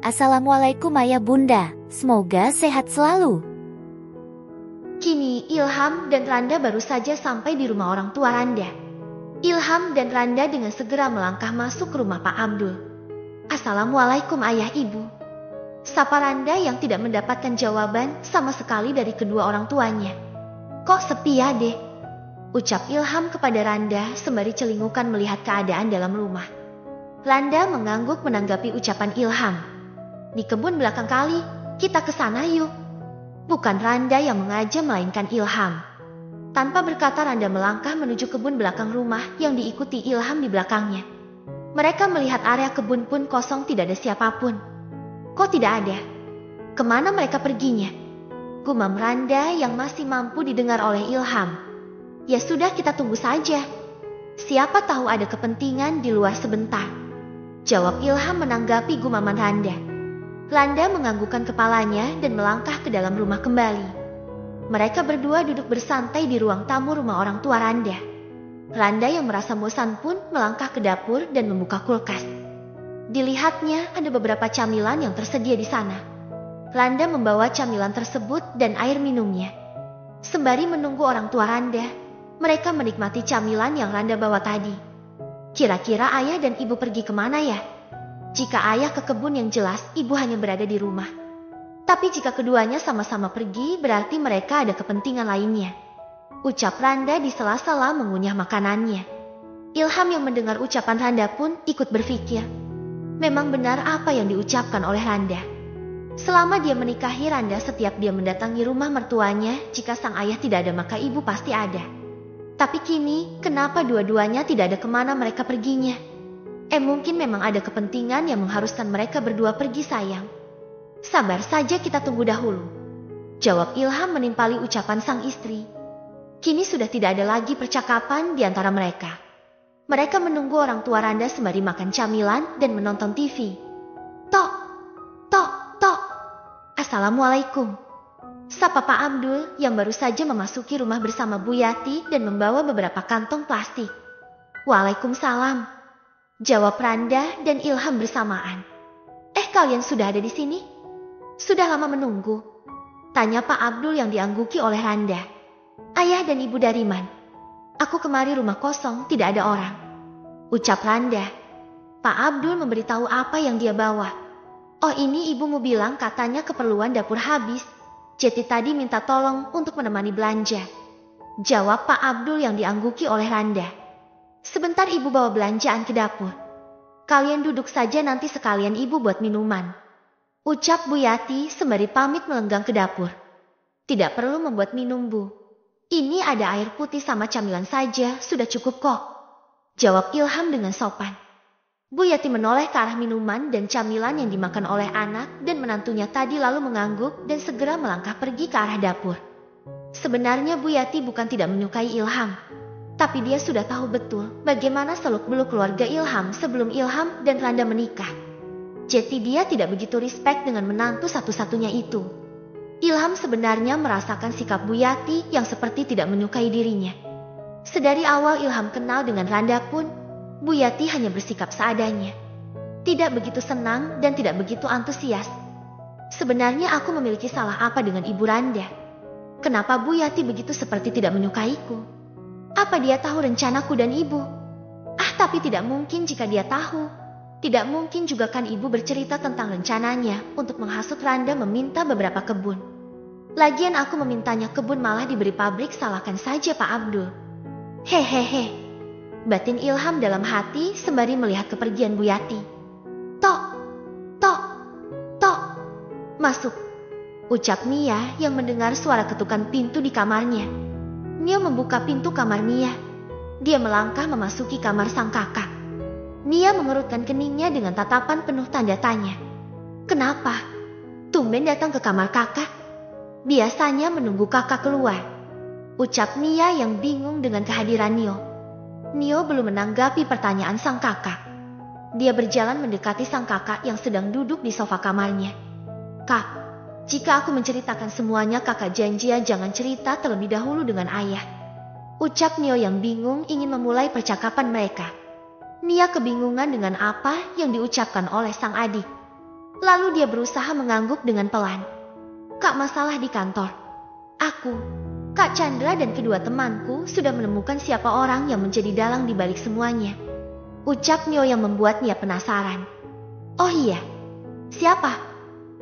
Assalamualaikum ayah bunda, semoga sehat selalu. Kini Ilham dan Randa baru saja sampai di rumah orang tua Randa. Ilham dan Randa dengan segera melangkah masuk ke rumah Pak Abdul. Assalamualaikum ayah ibu. Sapa Randa yang tidak mendapatkan jawaban sama sekali dari kedua orang tuanya. Kok sepi ya deh? Ucap Ilham kepada Randa sembari celingukan melihat keadaan dalam rumah. Randa mengangguk menanggapi ucapan Ilham. Di kebun belakang kali, kita ke sana yuk. Bukan Randa yang mengajak melainkan Ilham. Tanpa berkata Randa melangkah menuju kebun belakang rumah yang diikuti Ilham di belakangnya. Mereka melihat area kebun pun kosong, tidak ada siapapun. Kok tidak ada? Kemana mereka perginya? Gumam Randa yang masih mampu didengar oleh Ilham. Ya sudah, kita tunggu saja. Siapa tahu ada kepentingan di luar sebentar. Jawab Ilham menanggapi gumaman Randa. Randa menganggukkan kepalanya dan melangkah ke dalam rumah kembali. Mereka berdua duduk bersantai di ruang tamu rumah orang tua Randa. Randa yang merasa bosan pun melangkah ke dapur dan membuka kulkas. Dilihatnya ada beberapa camilan yang tersedia di sana. Randa membawa camilan tersebut dan air minumnya. Sembari menunggu orang tua Randa, mereka menikmati camilan yang Randa bawa tadi. Kira-kira ayah dan ibu pergi kemana ya? Jika ayah ke kebun yang jelas ibu hanya berada di rumah. Tapi jika keduanya sama-sama pergi berarti mereka ada kepentingan lainnya. Ucap Randa di sela-sela mengunyah makanannya. Ilham yang mendengar ucapan Randa pun ikut berpikir. Memang benar apa yang diucapkan oleh Randa. Selama dia menikahi Randa, setiap dia mendatangi rumah mertuanya, jika sang ayah tidak ada maka ibu pasti ada. Tapi kini, kenapa dua-duanya tidak ada kemana mereka perginya? Mungkin memang ada kepentingan yang mengharuskan mereka berdua pergi sayang. Sabar saja, kita tunggu dahulu. Jawab Ilham menimpali ucapan sang istri. Kini sudah tidak ada lagi percakapan di antara mereka. Mereka menunggu orang tua Randa sembari makan camilan dan menonton TV. Tok, tok, tok. Assalamualaikum. Sapa Pak Abdul yang baru saja memasuki rumah bersama Bu Yati dan membawa beberapa kantong plastik. Waalaikumsalam. Jawab Randa dan Ilham bersamaan. Kalian sudah ada di sini? Sudah lama menunggu. Tanya Pak Abdul yang diangguki oleh Randa. Ayah dan ibu dari mana? Aku kemari rumah kosong, tidak ada orang. Ucap Randa. Pak Abdul memberitahu apa yang dia bawa. Oh, ini ibumu bilang katanya keperluan dapur habis. Jadi tadi minta tolong untuk menemani belanja. Jawab Pak Abdul yang diangguki oleh Randa. Sebentar ibu bawa belanjaan ke dapur. Kalian duduk saja, nanti sekalian ibu buat minuman. Ucap Bu Yati sembari pamit melenggang ke dapur. Tidak perlu membuat minum Bu. Ini ada air putih sama camilan saja, sudah cukup kok. Jawab Ilham dengan sopan. Bu Yati menoleh ke arah minuman dan camilan yang dimakan oleh anak dan menantunya tadi lalu mengangguk dan segera melangkah pergi ke arah dapur. Sebenarnya Bu Yati bukan tidak menyukai Ilham. Tapi dia sudah tahu betul bagaimana seluk-beluk keluarga Ilham sebelum Ilham dan Randa menikah. Jadi dia tidak begitu respect dengan menantu satu-satunya itu. Ilham sebenarnya merasakan sikap Bu Yati yang seperti tidak menyukai dirinya. Sedari awal Ilham kenal dengan Randa pun, Bu Yati hanya bersikap seadanya. Tidak begitu senang dan tidak begitu antusias. Sebenarnya aku memiliki salah apa dengan Ibu Randa? Kenapa Bu Yati begitu seperti tidak menyukaiku? Apa dia tahu rencanaku dan ibu? Tapi tidak mungkin jika dia tahu. Tidak mungkin juga kan ibu bercerita tentang rencananya untuk menghasut Randa meminta beberapa kebun. Lagian aku memintanya kebun malah diberi pabrik, salahkan saja Pak Abdul. Hehehe. Batin Ilham dalam hati sembari melihat kepergian Bu Yati. Tok, tok, tok. Masuk. Ucap Nia yang mendengar suara ketukan pintu di kamarnya. Nia membuka pintu kamar Nia. Dia melangkah memasuki kamar sang kakak. Nia mengerutkan keningnya dengan tatapan penuh tanda tanya. Kenapa? Tumben datang ke kamar kakak? Biasanya menunggu kakak keluar. Ucap Nia yang bingung dengan kehadiran Nio. Nio belum menanggapi pertanyaan sang kakak. Dia berjalan mendekati sang kakak yang sedang duduk di sofa kamarnya. Kak, jika aku menceritakan semuanya, kakak janji jangan cerita terlebih dahulu dengan ayah. Ucap Nio yang bingung ingin memulai percakapan mereka. Nia kebingungan dengan apa yang diucapkan oleh sang adik. Lalu dia berusaha mengangguk dengan pelan. Kak, masalah di kantor. Aku, Kak Chandra dan kedua temanku sudah menemukan siapa orang yang menjadi dalang di balik semuanya. Ucap Nio yang membuat Nia penasaran. Oh iya, siapa?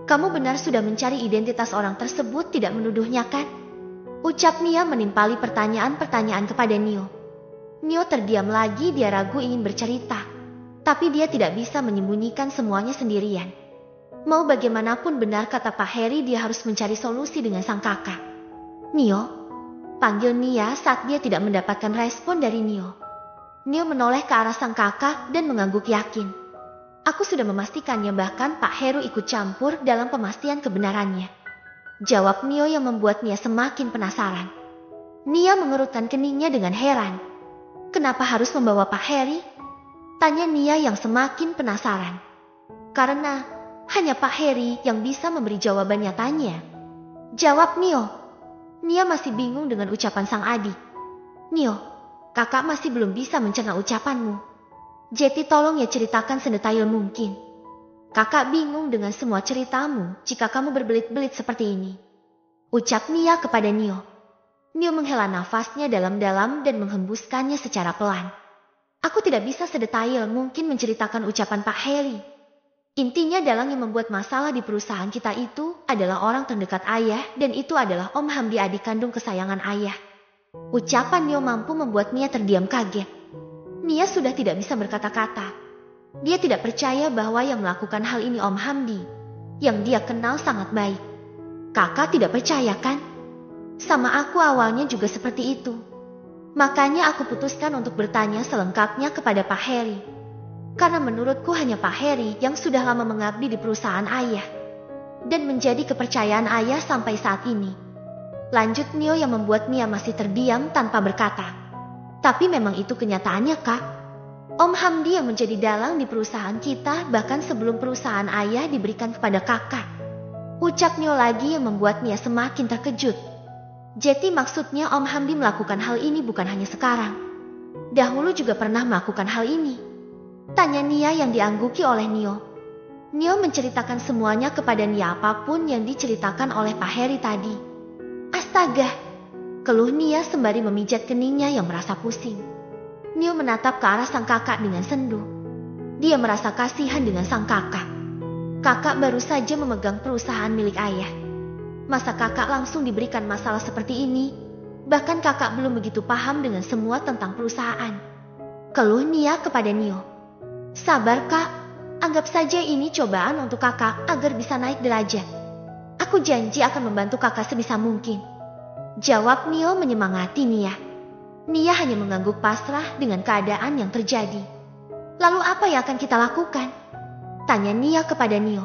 Kamu benar sudah mencari identitas orang tersebut, tidak menuduhnya kan? Ucap Nia menimpali pertanyaan-pertanyaan kepada Nio. Nio terdiam lagi, dia ragu ingin bercerita. Tapi dia tidak bisa menyembunyikan semuanya sendirian. Mau bagaimanapun benar kata Pak Heri, dia harus mencari solusi dengan sang kakak. Nio, panggil Nia saat dia tidak mendapatkan respon dari Nio. Nio menoleh ke arah sang kakak dan mengangguk yakin. Aku sudah memastikannya, bahkan Pak Heru ikut campur dalam pemastian kebenarannya. Jawab Nio yang membuat Nia semakin penasaran. Nia mengerutkan keningnya dengan heran. Kenapa harus membawa Pak Heri? Tanya Nia yang semakin penasaran. Karena hanya Pak Heri yang bisa memberi jawaban nyatanya. Jawab Nio. Nia masih bingung dengan ucapan sang adik. Nio, kakak masih belum bisa mencerna ucapanmu. Jeti, tolong ya ceritakan sedetail mungkin. Kakak bingung dengan semua ceritamu jika kamu berbelit-belit seperti ini. Ucap Nia kepada Nio. Nio menghela nafasnya dalam-dalam dan menghembuskannya secara pelan. Aku tidak bisa sedetail mungkin menceritakan ucapan Pak Heri. Intinya dalang yang membuat masalah di perusahaan kita itu adalah orang terdekat ayah, dan itu adalah Om Hamdi, adik kandung kesayangan ayah. Ucapan Nio mampu membuat Nia terdiam kaget. Nia sudah tidak bisa berkata-kata. Dia tidak percaya bahwa yang melakukan hal ini Om Hamdi, yang dia kenal sangat baik. Kakak tidak percaya kan? Sama aku awalnya juga seperti itu. Makanya aku putuskan untuk bertanya selengkapnya kepada Pak Heri. Karena menurutku hanya Pak Heri yang sudah lama mengabdi di perusahaan ayah. Dan menjadi kepercayaan ayah sampai saat ini. Lanjut Nio yang membuat Nia masih terdiam tanpa berkata. Tapi memang itu kenyataannya, Kak. Om Hamdi yang menjadi dalang di perusahaan kita bahkan sebelum perusahaan ayah diberikan kepada kakak. Ucap Nio lagi yang membuat Nia semakin terkejut. Jadi maksudnya Om Hamdi melakukan hal ini bukan hanya sekarang. Dahulu juga pernah melakukan hal ini. Tanya Nia yang diangguki oleh Nio. Nio menceritakan semuanya kepada Nia, apapun yang diceritakan oleh Pak Heri tadi. Astaga, keluh Nia sembari memijat keningnya yang merasa pusing. Nio menatap ke arah sang kakak dengan sendu. Dia merasa kasihan dengan sang kakak. Kakak baru saja memegang perusahaan milik ayah. Masa kakak langsung diberikan masalah seperti ini? Bahkan kakak belum begitu paham dengan semua tentang perusahaan. Keluh Nia kepada Nio. Sabar, Kak, anggap saja ini cobaan untuk kakak agar bisa naik derajat. Aku janji akan membantu kakak sebisa mungkin. Jawab Nio menyemangati Nia. Nia hanya mengangguk pasrah dengan keadaan yang terjadi. Lalu apa yang akan kita lakukan? Tanya Nia kepada Nio.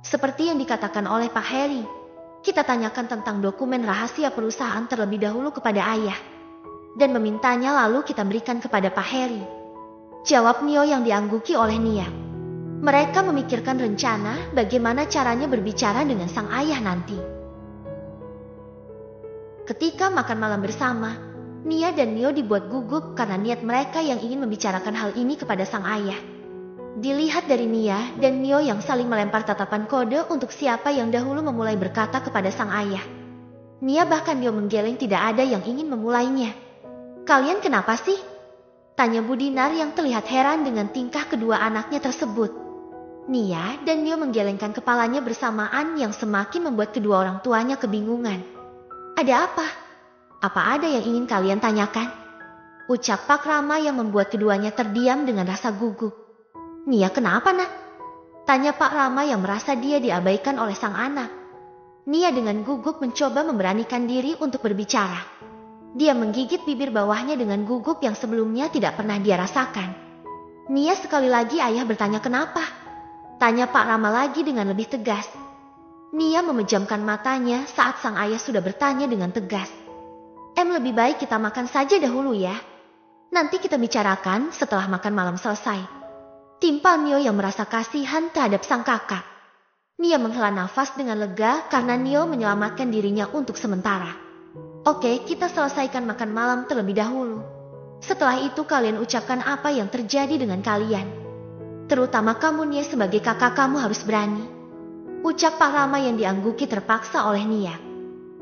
Seperti yang dikatakan oleh Pak Heri, kita tanyakan tentang dokumen rahasia perusahaan terlebih dahulu kepada ayah. Dan memintanya lalu kita berikan kepada Pak Heri. Jawab Nio yang diangguki oleh Nia. Mereka memikirkan rencana bagaimana caranya berbicara dengan sang ayah nanti. Ketika makan malam bersama, Nia dan Nio dibuat gugup karena niat mereka yang ingin membicarakan hal ini kepada sang ayah. Dilihat dari Nia dan Nio yang saling melempar tatapan kode untuk siapa yang dahulu memulai berkata kepada sang ayah. Nia bahkan Nio menggeleng, tidak ada yang ingin memulainya. Kalian kenapa sih? Tanya Budinar yang terlihat heran dengan tingkah kedua anaknya tersebut. Nia dan Nio menggelengkan kepalanya bersamaan yang semakin membuat kedua orang tuanya kebingungan. Ada apa? Apa ada yang ingin kalian tanyakan? Ucap Pak Rama yang membuat keduanya terdiam dengan rasa gugup. Nia, kenapa nak? Tanya Pak Rama yang merasa dia diabaikan oleh sang anak. Nia dengan gugup mencoba memberanikan diri untuk berbicara. Dia menggigit bibir bawahnya dengan gugup yang sebelumnya tidak pernah dia rasakan. Nia, sekali lagi ayah bertanya kenapa? Tanya Pak Rama lagi dengan lebih tegas. Nia memejamkan matanya saat sang ayah sudah bertanya dengan tegas. Lebih baik kita makan saja dahulu ya. Nanti kita bicarakan setelah makan malam selesai. Timpal Nio yang merasa kasihan terhadap sang kakak. Nia menghela nafas dengan lega karena Nio menyelamatkan dirinya untuk sementara. Oke, kita selesaikan makan malam terlebih dahulu. Setelah itu kalian ucapkan apa yang terjadi dengan kalian. Terutama kamu Nia, sebagai kakak kamu harus berani. Ucap Pak Rama yang diangguki terpaksa oleh Nia.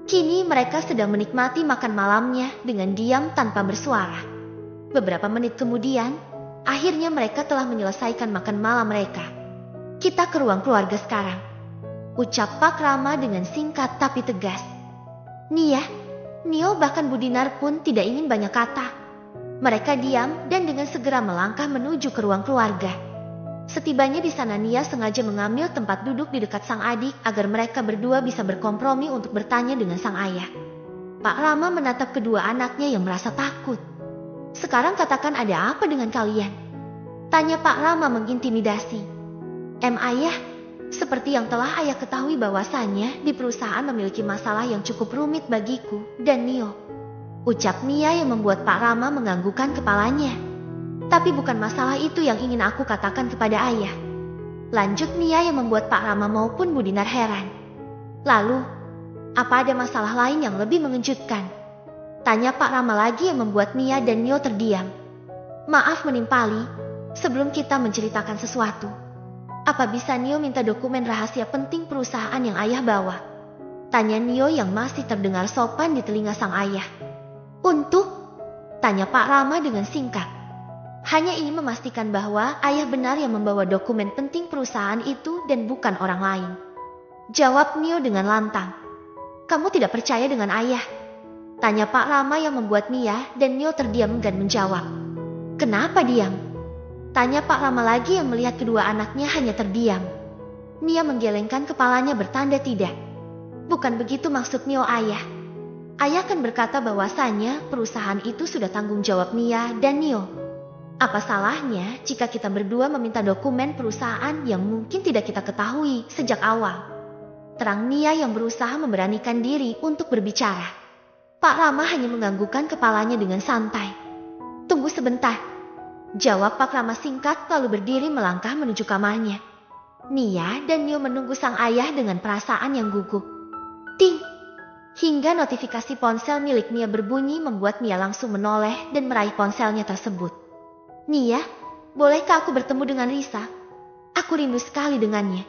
Kini mereka sedang menikmati makan malamnya dengan diam tanpa bersuara. Beberapa menit kemudian, akhirnya mereka telah menyelesaikan makan malam mereka. Kita ke ruang keluarga sekarang. Ucap Pak Rama dengan singkat tapi tegas. Nia, Nio bahkan Bu Dinar pun tidak ingin banyak kata. Mereka diam dan dengan segera melangkah menuju ke ruang keluarga. Setibanya di sana Nia sengaja mengambil tempat duduk di dekat sang adik agar mereka berdua bisa berkompromi untuk bertanya dengan sang ayah. Pak Rama menatap kedua anaknya yang merasa takut. Sekarang katakan ada apa dengan kalian? Tanya Pak Rama mengintimidasi. Ayah, seperti yang telah ayah ketahui bahwasannya di perusahaan memiliki masalah yang cukup rumit bagiku dan Nio. Ucap Nia yang membuat Pak Rama menganggukkan kepalanya. Tapi bukan masalah itu yang ingin aku katakan kepada ayah. Lanjut Nia yang membuat Pak Rama maupun Bu Dinar heran. Lalu, apa ada masalah lain yang lebih mengejutkan? Tanya Pak Rama lagi yang membuat Nia dan Nio terdiam. Maaf menimpali, sebelum kita menceritakan sesuatu. Apa bisa Nio minta dokumen rahasia penting perusahaan yang ayah bawa? Tanya Nio yang masih terdengar sopan di telinga sang ayah. Untuk? Tanya Pak Rama dengan singkat. Hanya ingin memastikan bahwa ayah benar yang membawa dokumen penting perusahaan itu dan bukan orang lain. Jawab Nio dengan lantang. Kamu tidak percaya dengan ayah? Tanya Pak Rama yang membuat Nia dan Nio terdiam dan menjawab. Kenapa diam? Tanya Pak Rama lagi yang melihat kedua anaknya hanya terdiam. Nia menggelengkan kepalanya bertanda tidak. Bukan begitu maksud Nio ayah. Ayah kan berkata bahwasanya perusahaan itu sudah tanggung jawab Nia dan Nio. Apa salahnya jika kita berdua meminta dokumen perusahaan yang mungkin tidak kita ketahui sejak awal? Terang Nia yang berusaha memberanikan diri untuk berbicara. Pak Rama hanya menganggukkan kepalanya dengan santai. Tunggu sebentar. Jawab Pak Rama singkat lalu berdiri melangkah menuju kamarnya. Nia dan Nio menunggu sang ayah dengan perasaan yang gugup. Ting! Hingga notifikasi ponsel milik Nia berbunyi membuat Nia langsung menoleh dan meraih ponselnya tersebut. Nia, bolehkah aku bertemu dengan Risa? Aku rindu sekali dengannya.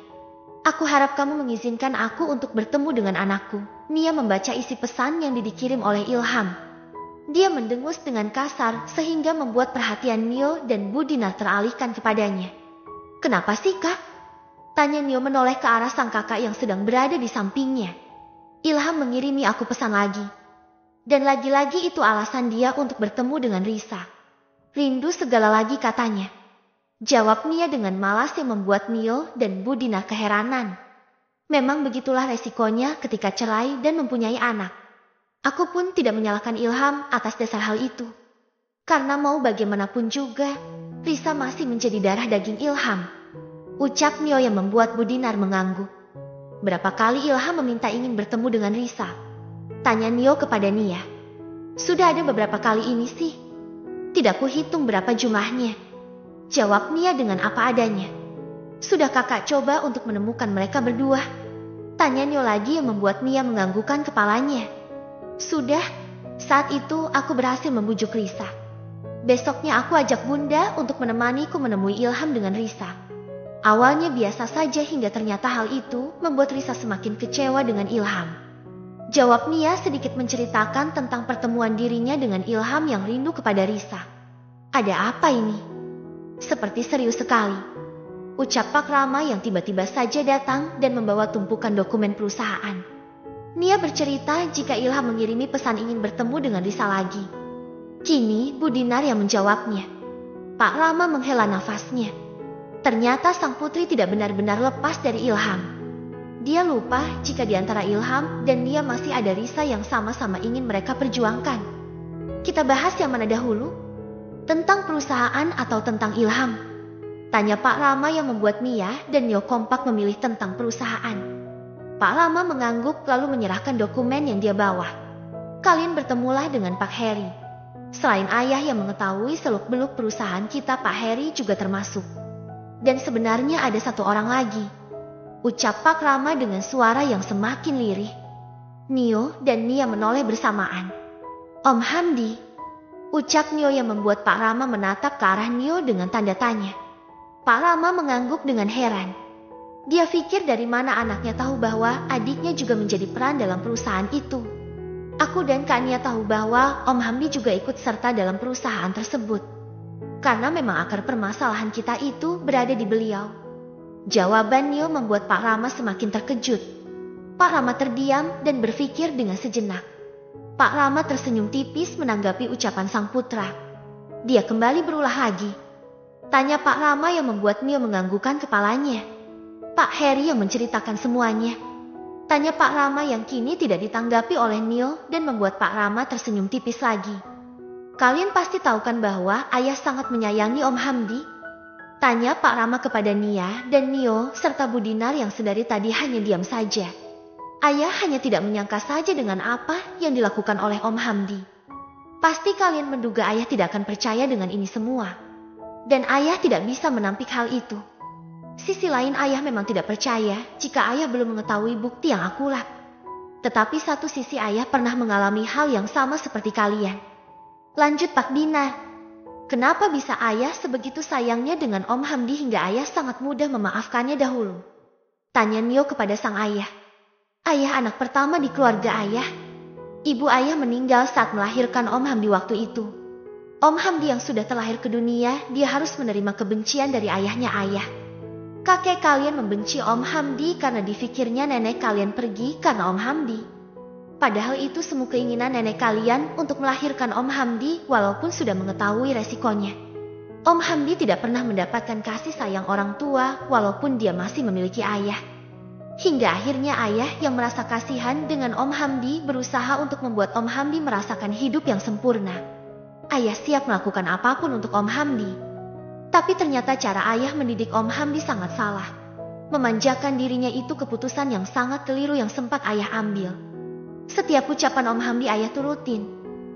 Aku harap kamu mengizinkan aku untuk bertemu dengan anakku. Nia membaca isi pesan yang dikirim oleh Ilham. Dia mendengus dengan kasar sehingga membuat perhatian Nio dan Bu Dinar teralihkan kepadanya. Kenapa sih kak? Tanya Nio menoleh ke arah sang kakak yang sedang berada di sampingnya. Ilham mengirimi aku pesan lagi. Dan lagi-lagi itu alasan dia untuk bertemu dengan Risa. Rindu segala lagi katanya. Jawab Nia dengan malas yang membuat Nio dan Bu Dinar keheranan. Memang begitulah resikonya ketika cerai dan mempunyai anak. Aku pun tidak menyalahkan Ilham atas dasar hal itu. Karena mau bagaimanapun juga, Risa masih menjadi darah daging Ilham. Ucap Nio yang membuat Bu Dinar mengangguk. Berapa kali Ilham meminta ingin bertemu dengan Risa? Tanya Nio kepada Nia. Sudah ada beberapa kali ini sih. Tidak kuhitung berapa jumlahnya. Jawab Nia dengan apa adanya. Sudah kakak coba untuk menemukan mereka berdua? Tanya Nio lagi yang membuat Nia menganggukkan kepalanya. Sudah, saat itu aku berhasil membujuk Risa. Besoknya aku ajak bunda untuk menemaniku menemui Ilham dengan Risa. Awalnya biasa saja hingga ternyata hal itu membuat Risa semakin kecewa dengan Ilham. Jawab Nia sedikit menceritakan tentang pertemuan dirinya dengan Ilham yang rindu kepada Risa. Ada apa ini? Seperti serius sekali. Ucap Pak Rama yang tiba-tiba saja datang dan membawa tumpukan dokumen perusahaan. Nia bercerita jika Ilham mengirimi pesan ingin bertemu dengan Risa lagi. Kini Bu Dinar yang menjawabnya. Pak Rama menghela nafasnya. Ternyata sang putri tidak benar-benar lepas dari Ilham. Dia lupa jika di antara Ilham dan Nia masih ada Risa yang sama-sama ingin mereka perjuangkan. Kita bahas yang mana dahulu? Tentang perusahaan atau tentang Ilham? Tanya Pak Rama yang membuat Nia dan Nio kompak memilih tentang perusahaan. Pak Rama mengangguk lalu menyerahkan dokumen yang dia bawa. Kalian bertemulah dengan Pak Heri. Selain ayah yang mengetahui seluk-beluk perusahaan kita, Pak Heri juga termasuk. Dan sebenarnya ada satu orang lagi. Ucap Pak Rama dengan suara yang semakin lirih. Nio dan Nia menoleh bersamaan. Om Hamdi. Ucap Nio yang membuat Pak Rama menatap ke arah Nio dengan tanda tanya. Pak Rama mengangguk dengan heran. Dia pikir dari mana anaknya tahu bahwa adiknya juga menjadi peran dalam perusahaan itu. Aku dan Kak Nia tahu bahwa Om Hamdi juga ikut serta dalam perusahaan tersebut. Karena memang akar permasalahan kita itu berada di beliau. Jawaban Nio membuat Pak Rama semakin terkejut. Pak Rama terdiam dan berpikir dengan sejenak. Pak Rama tersenyum tipis menanggapi ucapan sang putra. Dia kembali berulah lagi. Tanya Pak Rama yang membuat Nio menganggukkan kepalanya. Pak Heri yang menceritakan semuanya. Tanya Pak Rama yang kini tidak ditanggapi oleh Nio dan membuat Pak Rama tersenyum tipis lagi. Kalian pasti tahu kan bahwa ayah sangat menyayangi Om Hamdi? Tanya Pak Rama kepada Nia dan Nio serta Bu Dinar yang sedari tadi hanya diam saja. Ayah hanya tidak menyangka saja dengan apa yang dilakukan oleh Om Hamdi. Pasti kalian menduga ayah tidak akan percaya dengan ini semua. Dan ayah tidak bisa menampik hal itu. Sisi lain ayah memang tidak percaya jika ayah belum mengetahui bukti yang akurat. Tetapi satu sisi ayah pernah mengalami hal yang sama seperti kalian. Lanjut Pak Dinar. Kenapa bisa ayah sebegitu sayangnya dengan Om Hamdi hingga ayah sangat mudah memaafkannya dahulu? Tanya Nio kepada sang ayah. Ayah anak pertama di keluarga ayah. Ibu ayah meninggal saat melahirkan Om Hamdi waktu itu. Om Hamdi yang sudah terlahir ke dunia, dia harus menerima kebencian dari ayahnya ayah. Kakek kalian membenci Om Hamdi karena dipikirnya nenek kalian pergi karena Om Hamdi. Padahal itu semua keinginan nenek kalian untuk melahirkan Om Hamdi walaupun sudah mengetahui resikonya. Om Hamdi tidak pernah mendapatkan kasih sayang orang tua walaupun dia masih memiliki ayah. Hingga akhirnya ayah yang merasa kasihan dengan Om Hamdi berusaha untuk membuat Om Hamdi merasakan hidup yang sempurna. Ayah siap melakukan apapun untuk Om Hamdi. Tapi ternyata cara ayah mendidik Om Hamdi sangat salah. Memanjakan dirinya itu keputusan yang sangat keliru yang sempat ayah ambil. Setiap ucapan Om Hamdi ayah turutin.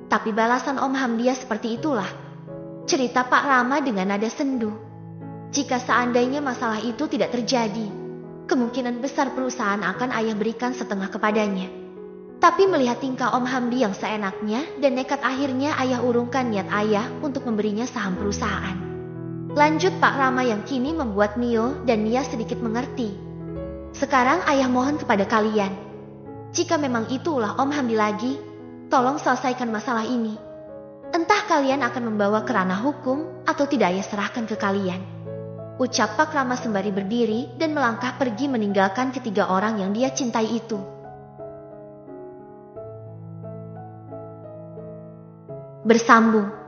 Tapi balasan Om Hamdi ya seperti itulah. Cerita Pak Rama dengan nada sendu. Jika seandainya masalah itu tidak terjadi, kemungkinan besar perusahaan akan ayah berikan setengah kepadanya. Tapi melihat tingkah Om Hamdi yang seenaknya dan nekat akhirnya ayah urungkan niat ayah untuk memberinya saham perusahaan. Lanjut Pak Rama yang kini membuat Nio dan Nia sedikit mengerti. Sekarang ayah mohon kepada kalian. Jika memang itulah Om Hamdi lagi, tolong selesaikan masalah ini. Entah kalian akan membawa ke ranah hukum atau tidak ayah serahkan ke kalian. Ucap Pak Rama sembari berdiri dan melangkah pergi meninggalkan ketiga orang yang dia cintai itu. Bersambung.